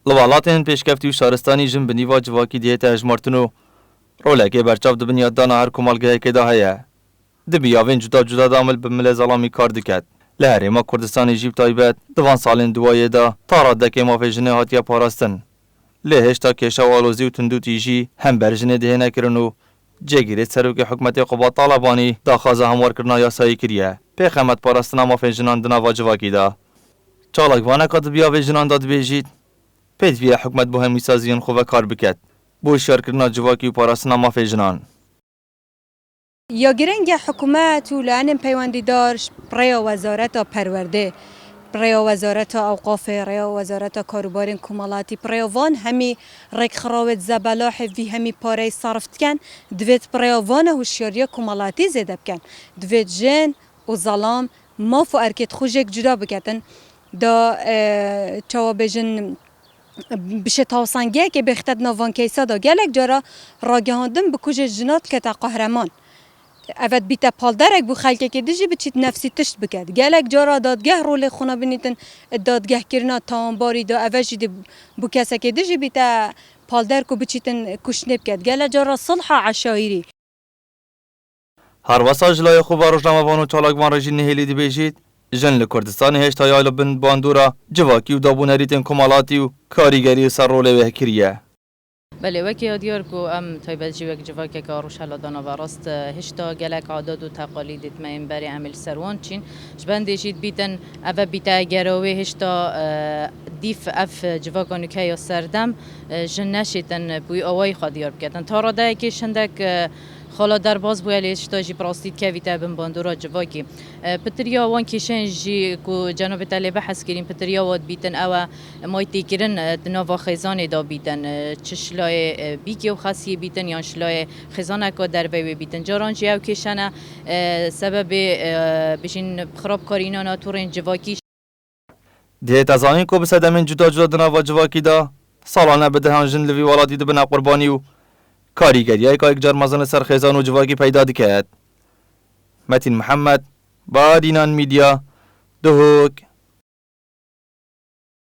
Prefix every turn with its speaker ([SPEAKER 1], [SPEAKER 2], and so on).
[SPEAKER 1] لوالاتین پیشکفتی و شارستانی جن بنیوا جواکی دیت اجمارتنو رولکی برچاو دبنیاد دانا هر کمالگه که ده هیا دبیاوین جدا جدا دامل بمل زلامی کار دکت لهرما کردستان جیب تایبت دوان سالین دوایه دا تارا دکه مافجنه هاتیا پاراستن لهشتا کشا والوزی و تندو تیجی هم برجنه دهنه کرنو جگیره سروک حکمت قبا طالبانی دا خازه هموار کرنا یاسایی کریه پیخمت پاراستنا مافجنان دنا واجواکی دا چالک وانه کات بیاوجنان داد بیجید پید وی حکمت بو همی سازیان خواه کار بکد بو شار کرنا جواکی و پاراستنا مافجنان
[SPEAKER 2] یا گرنگ حکومت و لعنم پیوندی دارش برای وزارت پرورده برای وزارت اوقاف برای وزارت کاروبار کمالاتی برای وان همی رک خراوت زبلاح وی همی پاره صرفت کن دویت برای وان هوشیاری کمالاتی زده بکن دویت جن و ظلام ماف و ارکت خوشک جدا بکتن دا چوابجن بشه تاوسنگه که بختد نوان کیسا دا گلک جارا راگهاندن بکوش جنات که تا قهرمان اول بیت پالدرک بو خلک که دیجی بچیت نفسی تشت بکد گلک جارا دادگه رول خونه بنیتن دادگه کرنا تانباری دا اول جدی بو کسا که دیجی بیت پالدر کو بچیتن کشنه بکد گلک جارا صلح عشایری
[SPEAKER 1] هر وسا جلای خوب روزنامه وانو چالاکوان رژین نهیلی دی بیجید جن لکردستان هشت هایال بند باندورا جواکی و دابونریتن کمالاتی و کاریگری سر رول وهکریه
[SPEAKER 3] بله وکی دیار کو ام تایبت جیوک جواکی که آروش حالا دانا و راست هشتا گلک عادات و تقالیدت ما بری عمل سروان چین شبند جید بیتن اول بیتا گروه هشتا دیف اف جواکانو که یا سردم جن نشیتن بوی آوای خادیار بکتن تا را ده که شندک خالا در باز بویل هشتا جی پراستید که ویتا بن باندورا جواکی پتریا وان کشن جی کو جناب تلی بحث کریم پتریا واد بیتن او مایتی کرن نوا خیزان دا بیتن چشلای بیکی و خاصی بیتن یا شلای خیزانه که در وی بیتن جاران جی او کشنه سبب بشین خراب کارینا ناتورین جواکی
[SPEAKER 1] دیت از آنین کو بسدمین جدا جدا دنا جواکی دا سالانه بده هنجن لوی ولادی دو بنا قربانی و کاریگری که یک جرمزن سر خیزان و جواکی پیدا دکد متین محمد با دینان میدیا دهوک